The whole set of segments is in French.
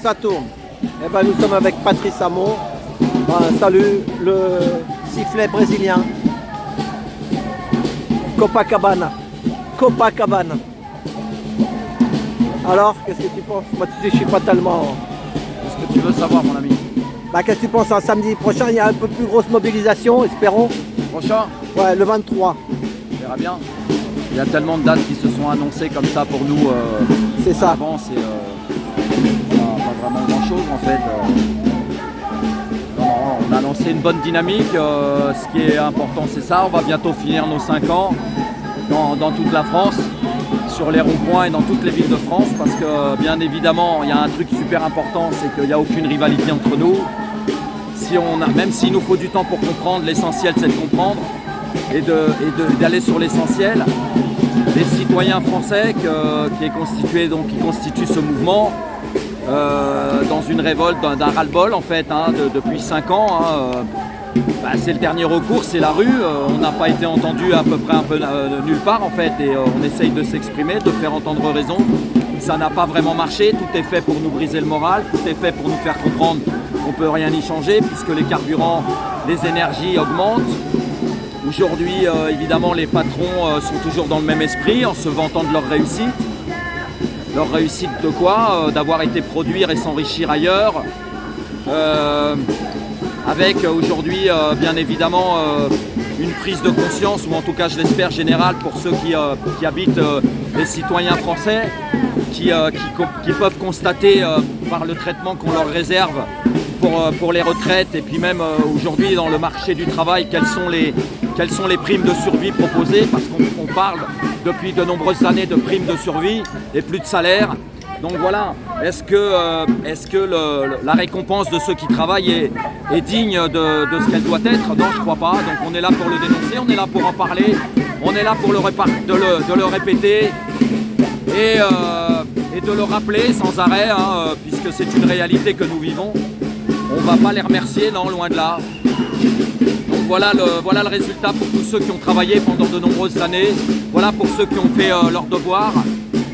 ça tourne. Eh ben, nous sommes avec Patrice Hamon. Salut, le sifflet brésilien. Copacabana. Copacabana. Alors, qu'est-ce que tu penses? Moi, tu sais, je suis pas tellement... Qu'est-ce que tu veux savoir, mon ami? Qu'est-ce que tu penses? Samedi prochain, il y a un peu plus grosse mobilisation, espérons. Prochain? Ouais, le 23. On verra bien. Il y a tellement de dates qui se sont annoncées comme ça pour nous. C'est ça. Avant, c'est pas vraiment grand-chose en fait. Non, on a lancé une bonne dynamique. Ce qui est important, c'est ça. On va bientôt finir nos 5 ans dans toute la France, sur les ronds-points et dans toutes les villes de France, parce que bien évidemment, il y a un truc super important, c'est qu'il n'y a aucune rivalité entre nous. Même s'il nous faut du temps pour comprendre, l'essentiel c'est de comprendre et d'aller sur l'essentiel. Les citoyens français qui constituent ce mouvement dans une révolte, d'un ras-le-bol en fait, depuis 5 ans. C'est le dernier recours, c'est la rue. On n'a pas été entendu à peu près nulle part en fait, et on essaye de s'exprimer, de faire entendre raison. Ça n'a pas vraiment marché, tout est fait pour nous briser le moral, tout est fait pour nous faire comprendre qu'on ne peut rien y changer puisque les carburants, les énergies augmentent. Aujourd'hui, évidemment, les patrons sont toujours dans le même esprit en se vantant de leur réussite. Leur réussite de quoi? D'avoir été produire et s'enrichir ailleurs. Avec aujourd'hui, bien évidemment, une prise de conscience, ou en tout cas, je l'espère, générale pour ceux qui habitent, les citoyens français, qui peuvent constater par le traitement qu'on leur réserve pour les retraites, et puis même aujourd'hui dans le marché du travail, quelles sont les primes de survie proposées, parce qu'on parle depuis de nombreuses années de primes de survie et plus de salaire. Donc voilà, est-ce que la récompense de ceux qui travaillent est digne de ce qu'elle doit être? Non, je ne crois pas. Donc on est là pour le dénoncer, on est là pour en parler, on est là pour de le répéter et de le rappeler sans arrêt, puisque c'est une réalité que nous vivons. On ne va pas les remercier, non, loin de là. Donc voilà le résultat pour tous ceux qui ont travaillé pendant de nombreuses années. Voilà pour ceux qui ont fait leur devoir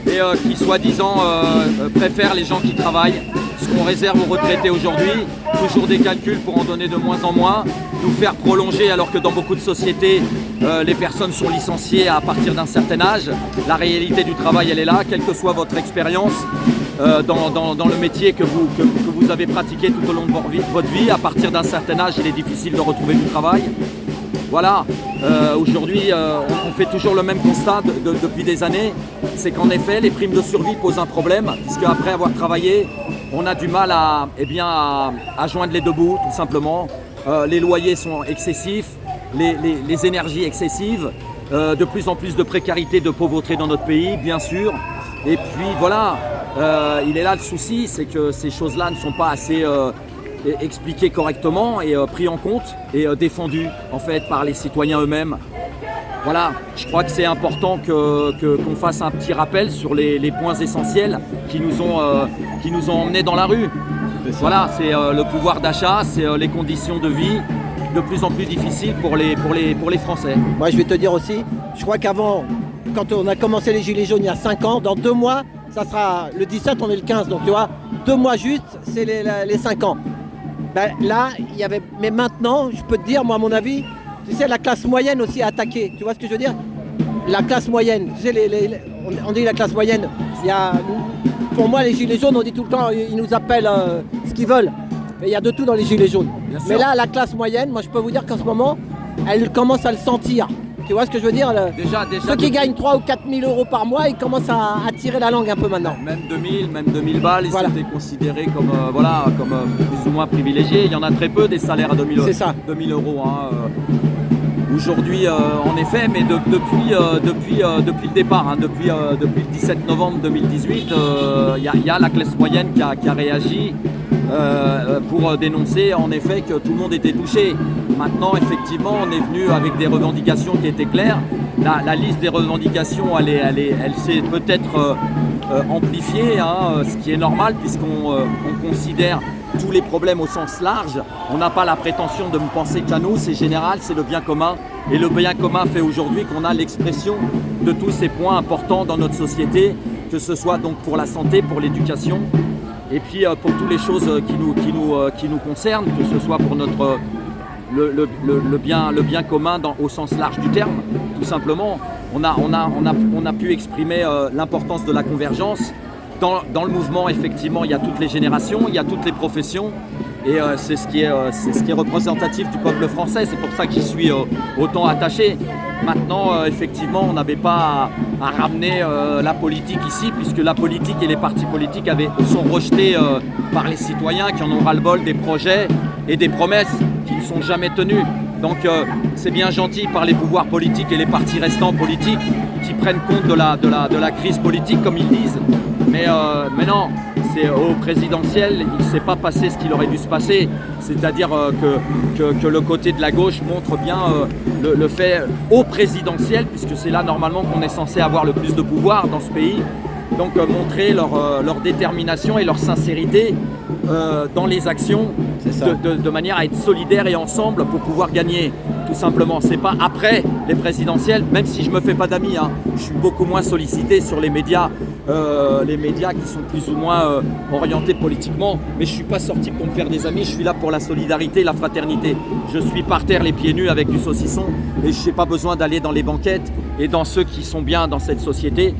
et qui soi-disant préfèrent les gens qui travaillent. Ce qu'on réserve aux retraités aujourd'hui, toujours des calculs pour en donner de moins en moins, nous faire prolonger alors que dans beaucoup de sociétés, les personnes sont licenciées à partir d'un certain âge. La réalité du travail, elle est là, quelle que soit votre expérience dans le métier que vous avez pratiqué tout au long de votre vie. À partir d'un certain âge, il est difficile de retrouver du travail. Voilà, aujourd'hui, on fait toujours le même constat depuis des années, c'est qu'en effet, les primes de survie posent un problème, puisque après avoir travaillé, on a du mal à joindre les deux bouts, tout simplement. Les loyers sont excessifs, les énergies excessives, de plus en plus de précarité, de pauvreté dans notre pays, bien sûr. Et puis voilà, il est là le souci, c'est que ces choses-là ne sont pas assez expliquées correctement et pris en compte et défendues en fait par les citoyens eux-mêmes. Voilà, je crois que c'est important qu'on fasse un petit rappel sur les points essentiels qui nous ont emmenés dans la rue. Voilà, c'est le pouvoir d'achat, c'est les conditions de vie de plus en plus difficiles pour les Français. Moi, je vais te dire aussi, je crois qu'avant, quand on a commencé les Gilets jaunes il y a 5 ans, dans 2 mois, ça sera le 17, on est le 15, donc tu vois, 2 mois juste, c'est les 5 ans. Là, il y avait, mais maintenant, je peux te dire, moi, à mon avis, tu sais, la classe moyenne aussi est attaquée. Tu vois ce que je veux dire? La classe moyenne, tu sais, on dit la classe moyenne. Pour moi, les Gilets jaunes, on dit tout le temps, ils nous appellent ce qu'ils veulent. Mais il y a de tout dans les Gilets jaunes. Mais là, la classe moyenne, moi, je peux vous dire qu'en ce moment, elle commence à le sentir. Tu vois ce que je veux dire? Déjà, ceux qui gagnent 3 ou 4 000 euros par mois, ils commencent à tirer la langue un peu maintenant. Même 2000 balles, ils étaient considérés comme, plus ou moins privilégiés. Il y en a très peu des salaires à 2000 euros. Aujourd'hui, en effet, mais depuis le départ, depuis le 17 novembre 2018, il y a la classe moyenne qui a réagi pour dénoncer en effet que tout le monde était touché. Maintenant, effectivement, on est venu avec des revendications qui étaient claires. La liste des revendications, elle s'est peut-être amplifiée, ce qui est normal puisqu'on considère tous les problèmes au sens large. On n'a pas la prétention de me penser qu'à nous, c'est général, c'est le bien commun. Et le bien commun fait aujourd'hui qu'on a l'expression de tous ces points importants dans notre société, que ce soit donc pour la santé, pour l'éducation, Et puis pour toutes les choses qui nous concernent, que ce soit pour notre le bien commun au sens large du terme, tout simplement. On a pu exprimer l'importance de la convergence. Dans le mouvement, effectivement, il y a toutes les générations, il y a toutes les professions. Et c'est ce qui est représentatif du peuple français. C'est pour ça que j'y suis autant attaché. Maintenant, effectivement, on n'avait pas à ramener la politique ici, puisque la politique et les partis politiques sont rejetés par les citoyens qui en ont ras-le-bol des projets et des promesses qui ne sont jamais tenues. Donc c'est bien gentil par les pouvoirs politiques et les partis restants politiques qui prennent compte de la crise politique, comme ils disent. Mais non, c'est au présidentiel, il ne s'est pas passé ce qu'il aurait dû se passer. C'est-à-dire que le côté de la gauche montre bien le fait au présidentiel, puisque c'est là normalement qu'on est censé avoir le plus de pouvoir dans ce pays. Donc montrer leur détermination et leur sincérité dans les actions, de manière à être solidaires et ensemble pour pouvoir gagner, tout simplement. C'est pas après les présidentielles, même si je me fais pas d'amis, hein, je suis beaucoup moins sollicité sur les médias qui sont plus ou moins orientés politiquement, mais je suis pas sorti pour me faire des amis, je suis là pour la solidarité et la fraternité. Je suis par terre les pieds nus avec du saucisson et je n'ai pas besoin d'aller dans les banquettes et dans ceux qui sont bien dans cette société.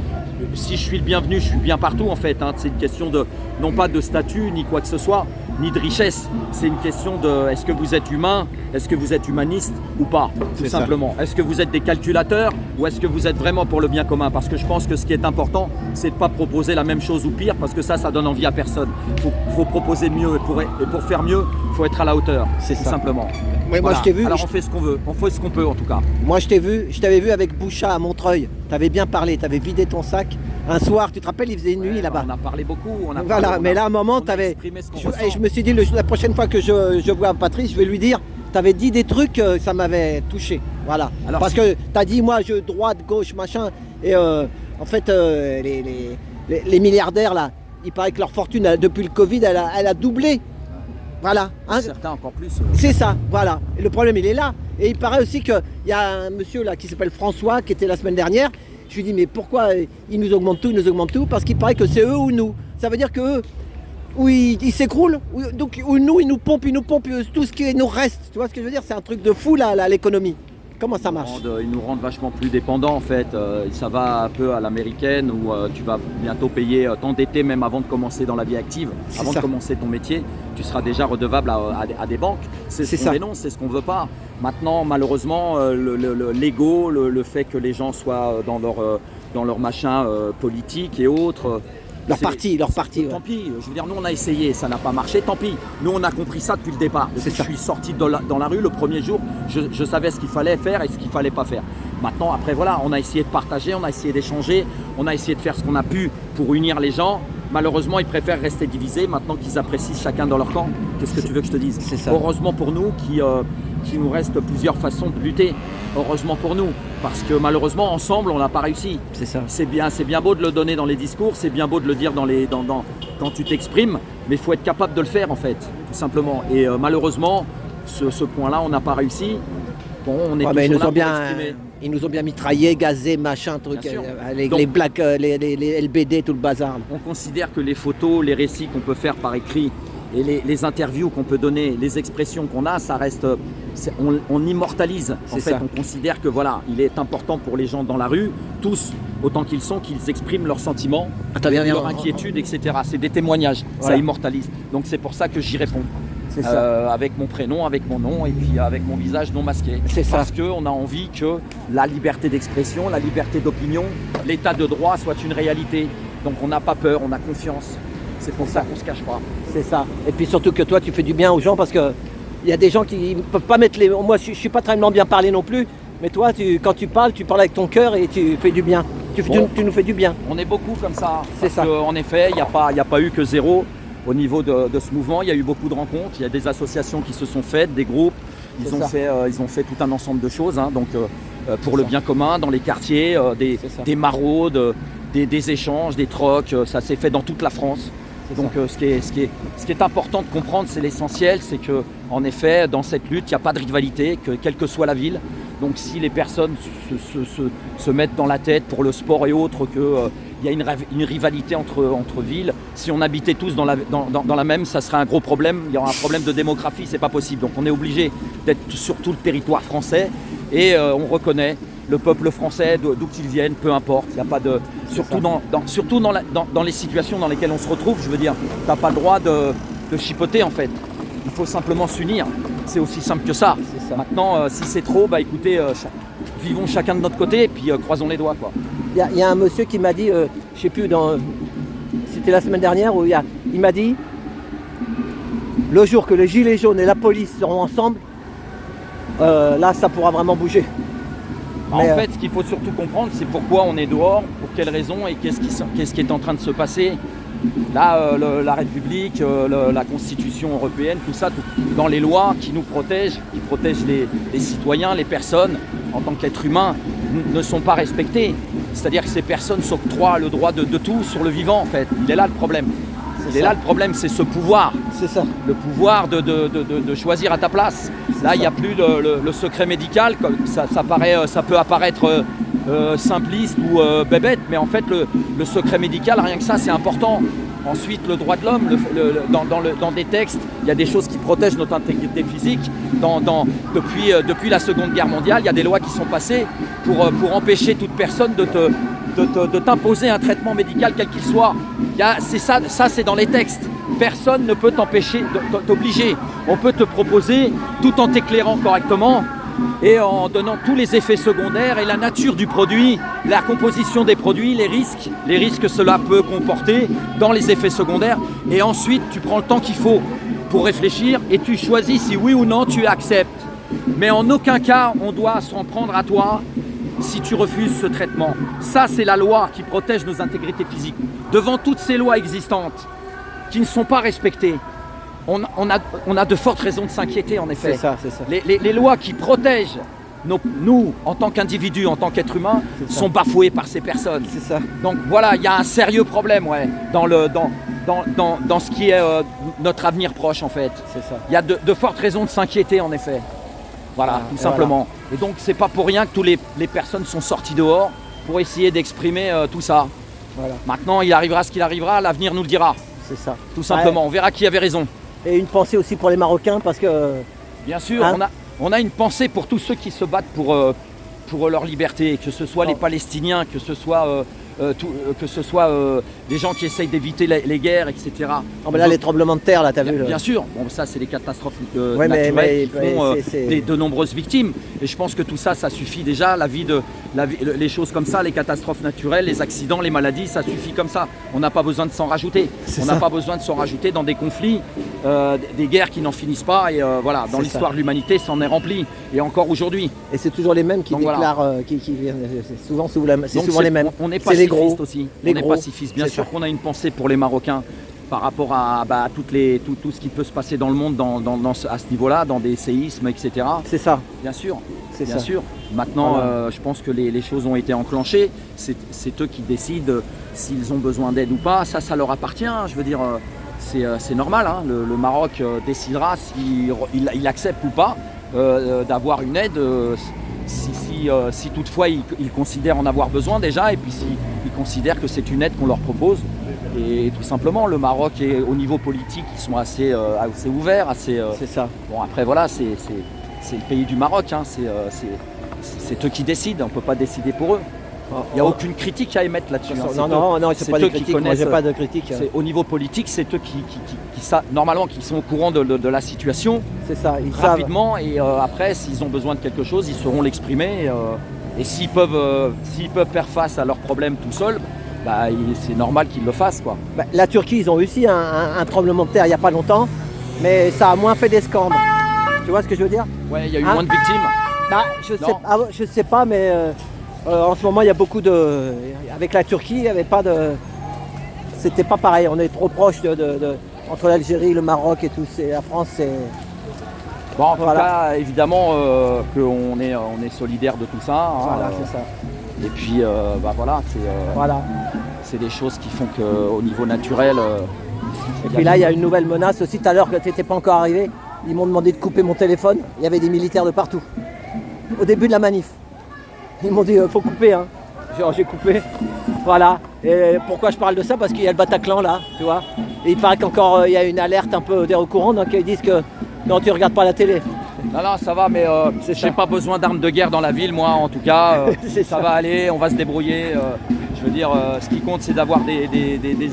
Si je suis le bienvenu, je suis bien partout en fait, hein. C'est une question non pas de statut ni quoi que ce soit, ni de richesse. C'est une question de est-ce que vous êtes humain, est-ce que vous êtes humaniste ou pas, tout simplement. Est-ce que vous êtes des calculateurs ou est-ce que vous êtes vraiment pour le bien commun? Parce que je pense que ce qui est important, c'est de ne pas proposer la même chose ou pire, parce que ça donne envie à personne. Il faut proposer mieux et pour faire mieux, il faut être à la hauteur, tout simplement. Ouais, voilà. Moi, je t'ai vu. Alors on fait ce qu'on veut, on fait ce qu'on peut en tout cas. Moi je t'avais vu avec Boucha à Montreuil. Tu avais bien parlé, tu avais vidé ton sac. Un soir, tu te rappelles, il faisait une nuit là-bas. On a parlé beaucoup. Mais là, à un moment, tu avais. Je me suis dit, la prochaine fois que je vois Patrice, je vais lui dire, tu avais dit des trucs, ça m'avait touché. Voilà. Alors, parce que tu as dit, moi, droite, gauche, machin. Et en fait, les milliardaires, là, il paraît que leur fortune, depuis le Covid, elle a doublé. Voilà. Hein. Certains encore plus. C'est ça, voilà. Et le problème, il est là. Et il paraît aussi qu'il y a un monsieur là qui s'appelle François, qui était la semaine dernière. Je lui dis, mais pourquoi ils nous augmentent tout? Parce qu'il paraît que c'est eux ou nous. Ça veut dire que eux, ou ils s'écroulent, ou nous, ils nous pompent tout ce qui nous reste. Tu vois ce que je veux dire? C'est un truc de fou, là, l'économie. Comment ça marche? Ils nous rendent vachement plus dépendants en fait. Ça va un peu à l'américaine où tu vas bientôt payer, t'endetter même avant de commencer dans la vie active, avant de commencer ton métier. Tu seras déjà redevable à des banques. C'est ce qu'on dénonce, c'est ce qu'on veut pas. Maintenant, malheureusement, l'ego, le fait que les gens soient dans leur machin politique et autres. Leur parti. Tant pis, je veux dire, nous on a essayé, ça n'a pas marché, tant pis. Nous on a compris ça depuis le départ. Depuis que je suis sorti dans la rue le premier jour, je savais ce qu'il fallait faire et ce qu'il fallait pas faire. Maintenant, après voilà, on a essayé de partager, on a essayé d'échanger, on a essayé de faire ce qu'on a pu pour unir les gens. Malheureusement, ils préfèrent rester divisés maintenant qu'ils apprécient chacun dans leur camp. Qu'est-ce que tu veux que je te dise? Heureusement pour nous qu'il nous reste plusieurs façons de lutter. Heureusement pour nous, parce que malheureusement ensemble on n'a pas réussi. C'est ça. C'est bien beau de le donner dans les discours, c'est bien beau de le dire quand tu t'exprimes, mais il faut être capable de le faire en fait, tout simplement. Et malheureusement, ce point-là, on n'a pas réussi. Bon, on est ils nous ont bien mitraillés, gazés, machin, truc, les blacks, les LBD, tout le bazar. On considère que les photos, les récits qu'on peut faire par écrit et les interviews qu'on peut donner, les expressions qu'on a, ça reste, on immortalise. En fait, on considère que voilà, il est important pour les gens dans la rue, tous, autant qu'ils sont, qu'ils expriment leurs sentiments, leur inquiétude, etc. C'est des témoignages, ça immortalise. Donc c'est pour ça que j'y réponds. Avec mon prénom, avec mon nom et puis avec mon visage non masqué. Parce qu'on a envie que la liberté d'expression, la liberté d'opinion, l'état de droit soit une réalité. Donc on n'a pas peur, on a confiance. C'est pour ça qu'on ne se cache pas. C'est ça. Et puis surtout que toi, tu fais du bien aux gens parce qu'il y a des gens qui ne peuvent pas mettre les... Moi, je ne suis pas très bien parlé non plus. Mais toi, quand tu parles avec ton cœur et tu fais du bien. Tu nous fais du bien. On est beaucoup comme ça. C'est ça. En effet, il n'y a pas eu que zéro au niveau de ce mouvement. Il y a eu beaucoup de rencontres. Il y a des associations qui se sont faites, des groupes. Ils ont fait tout un ensemble de choses. Hein, donc, pour le bien commun, dans les quartiers, des maraudes, des échanges, des trocs. Ça s'est fait dans toute la France. Donc ce qui est important de comprendre, c'est l'essentiel, c'est qu'en effet, dans cette lutte, il n'y a pas de rivalité, que quelle que soit la ville, Donc si les personnes se mettent dans la tête pour le sport et autres qu'il y a une rivalité entre villes, si on habitait tous dans la même, ça serait un gros problème. Il y aura un problème de démographie, c'est pas possible. Donc on est obligé d'être sur tout le territoire français et on reconnaît le peuple français, d'où qu'ils viennent, peu importe. Il y a pas de, surtout dans les situations dans lesquelles on se retrouve, je veux dire, t'as pas le droit de chipoter en fait. Il faut simplement s'unir. C'est aussi simple que ça. Maintenant, si c'est trop, bah écoutez, vivons chacun de notre côté et puis croisons les doigts, quoi. Il y a un monsieur qui m'a dit, je sais plus, c'était la semaine dernière, où il m'a dit, le jour que les gilets jaunes et la police seront ensemble, là ça pourra vraiment bouger. En fait, ce qu'il faut surtout comprendre, c'est pourquoi on est dehors, pour quelles raisons et qu'est-ce qui est en train de se passer. Là, la République, la Constitution européenne, tout ça, dans les lois qui nous protègent, qui protègent les citoyens, les personnes, en tant qu'êtres humains, ne sont pas respectées. C'est-à-dire que ces personnes s'octroient le droit de tout sur le vivant, en fait. Il est là le problème. Là le problème, c'est ce pouvoir. C'est ça. Le pouvoir de choisir à ta place. Là, il n'y a plus le secret médical. Ça peut apparaître simpliste ou bébête, mais en fait, le secret médical, rien que ça, c'est important. Ensuite, le droit de l'homme, dans des textes, il y a des choses qui protègent notre intégrité physique. Depuis la Seconde Guerre mondiale, il y a des lois qui sont passées pour empêcher toute personne de t'imposer un traitement médical quel qu'il soit. Ça c'est dans les textes. Personne ne peut t'obliger. On peut te proposer, tout en t'éclairant correctement et en donnant tous les effets secondaires et la nature du produit, la composition des produits, les risques que cela peut comporter dans les effets secondaires. Et ensuite, tu prends le temps qu'il faut pour réfléchir et tu choisis si oui ou non tu acceptes. Mais en aucun cas, on doit s'en prendre à toi si tu refuses ce traitement. Ça, c'est la loi qui protège nos intégrités physiques. Devant toutes ces lois existantes qui ne sont pas respectées, on a de fortes raisons de s'inquiéter, en effet. C'est ça. Les lois qui protègent nous, en tant qu'individus, en tant qu'êtres humains, sont bafouées par ces personnes. C'est ça. Donc voilà, il y a un sérieux problème dans ce qui est notre avenir proche, en fait. C'est ça. Il y a de fortes raisons de s'inquiéter, en effet. Voilà, tout simplement. Voilà. Et donc, c'est pas pour rien que toutes les personnes sont sorties dehors pour essayer d'exprimer tout ça. Voilà. Maintenant, il arrivera ce qu'il arrivera, l'avenir nous le dira. C'est ça. Tout simplement, on verra qui avait raison. Et une pensée aussi pour les Marocains, parce que... Bien sûr, on a une pensée pour tous ceux qui se battent pour leur liberté, que ce soit les Palestiniens, que ce soit des gens qui essayent d'éviter les guerres, etc. Là, les tremblements de terre, là, t'as vu. Bien sûr, ça, c'est les catastrophes naturelles qui font de nombreuses victimes. Et je pense que tout ça, ça suffit déjà. Les choses comme ça, les catastrophes naturelles, les accidents, les maladies, ça suffit comme ça. On n'a pas besoin de s'en rajouter. On n'a pas besoin de s'en rajouter dans des conflits, des guerres qui n'en finissent pas. Et voilà, dans l'histoire de l'humanité, ça en est rempli. Et encore aujourd'hui. Et c'est toujours les mêmes qui déclarent, qui viennent. C'est souvent les mêmes. On est pacifiste aussi. On est pacifiste. Bien sûr qu'on a une pensée pour les Marocains par rapport à tout ce qui peut se passer dans le monde à ce niveau-là, dans des séismes, etc. C'est ça. Bien sûr. Bien sûr. Maintenant, voilà. Je pense que les choses ont été enclenchées. C'est eux qui décident s'ils ont besoin d'aide ou pas. Ça leur appartient. Je veux dire, c'est normal. Hein. Le Maroc décidera s'il accepte ou pas d'avoir une aide. Si toutefois ils considèrent en avoir besoin déjà, et puis s'ils considèrent que c'est une aide qu'on leur propose. Et tout simplement, le Maroc est au niveau politique, ils sont assez ouverts, assez. C'est ça. Bon, après voilà, c'est le pays du Maroc, hein, c'est eux qui décident, on ne peut pas décider pour eux. Il n'y a aucune critique à émettre là-dessus. Non, c'est pas de critique. Moi, j'ai pas de critique. Au niveau politique, c'est eux normalement qui sont au courant de la situation. C'est ça. Ils rapidement savent. Et après, s'ils ont besoin de quelque chose, ils sauront l'exprimer. Et s'ils peuvent faire face à leurs problèmes tout seuls, c'est normal qu'ils le fassent, quoi. La Turquie, ils ont réussi un tremblement de terre il n'y a pas longtemps, mais ça a moins fait d'escambres. Tu vois ce que je veux dire? Ouais, il y a eu moins de victimes. Je sais pas, mais en ce moment, il y a beaucoup de... Avec la Turquie, il n'y avait pas de... C'était pas pareil, on est trop proche entre l'Algérie, le Maroc et tout. La France, c'est... Bon, en tout cas, évidemment qu'on est solidaire de tout ça. Voilà, c'est ça. Et puis, c'est des choses qui font qu'au niveau naturel... et puis là, il y a une nouvelle menace aussi. Tout à l'heure, que tu n'étais pas encore arrivé, ils m'ont demandé de couper mon téléphone. Il y avait des militaires de partout. au début de la manif. Ils m'ont dit faut couper, hein. J'ai coupé. Voilà. Et pourquoi je parle de ça? Parce qu'il y a le Bataclan là, tu vois. Et il paraît qu'encore il y a une alerte un peu des recourants, donc ils disent que non, tu regardes pas la télé. Non, ça va, mais j'ai pas besoin d'armes de guerre dans la ville, moi, en tout cas. Ça va aller, on va se débrouiller. Je veux dire, ce qui compte, c'est d'avoir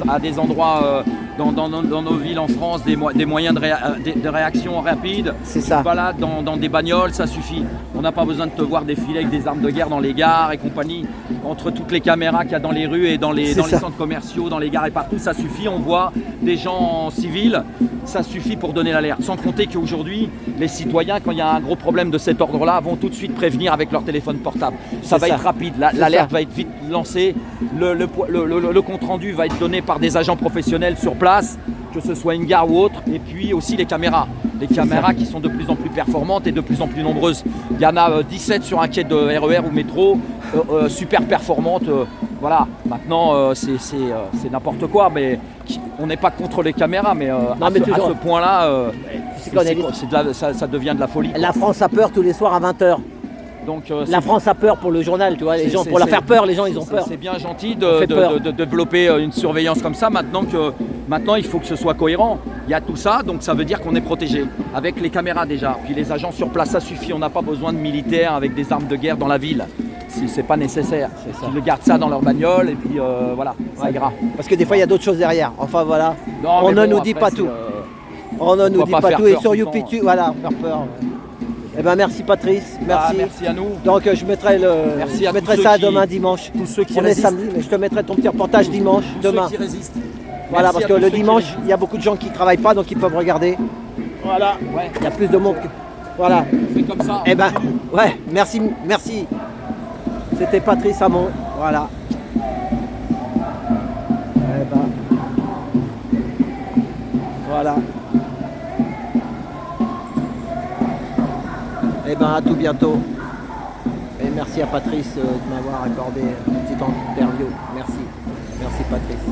à des endroits dans nos villes en France des moyens de réaction rapides. C'est ça. Voilà, dans des bagnoles, ça suffit. On n'a pas besoin de te voir défiler avec des armes de guerre dans les gares et compagnie. Entre toutes les caméras qu'il y a dans les rues et dans les centres commerciaux, dans les gares et partout, ça suffit. On voit des gens civils, ça suffit pour donner l'alerte. Sans compter qu'aujourd'hui, les citoyens, quand il y a un gros problème de cet ordre-là, vont tout de suite prévenir avec leur téléphone portable. Ça va être rapide, l'alerte va être vite lancée, le compte-rendu va être donné par des agents professionnels sur place, que ce soit une gare ou autre, et puis aussi les caméras. Les caméras qui sont de plus en plus performantes et de plus en plus nombreuses. Il y en a 17 sur un quai de RER ou métro, super performantes. Voilà, maintenant c'est n'importe quoi, mais on n'est pas contre les caméras, mais à ce point-là, ça devient de la folie. La France a peur tous les soirs à 20h. Donc, la France a peur pour le journal, tu vois, les gens, pour leur faire peur, les gens ils ont peur. C'est bien gentil de développer une surveillance comme ça, maintenant il faut que ce soit cohérent. Il y a tout ça, donc ça veut dire qu'on est protégé, avec les caméras déjà. Puis les agents sur place, ça suffit, on n'a pas besoin de militaires avec des armes de guerre dans la ville. Si c'est pas nécessaire, ils gardent ça dans leur bagnole et puis voilà, ça ira. Parce que des fois il y a d'autres choses derrière, enfin voilà, on ne nous dit pas tout. On ne nous dit pas tout et sur YouPitu, voilà, faire peur. Eh ben merci Patrice, merci. Merci à nous. Donc je mettrai ça demain dimanche. Tous ceux qui on est samedi, mais je te mettrai ton petit reportage dimanche, demain. Ceux qui résistent. Voilà, parce que le dimanche, il y a beaucoup de gens qui ne travaillent pas, donc ils peuvent regarder. Voilà, il y a plus de monde. Voilà. On fait comme ça. Eh ben, ouais, merci. C'était Patrice Hamon, voilà. Eh ben, voilà. Eh ben à tout bientôt. Et merci à Patrice de m'avoir accordé une petite interview. Merci. Merci Patrice.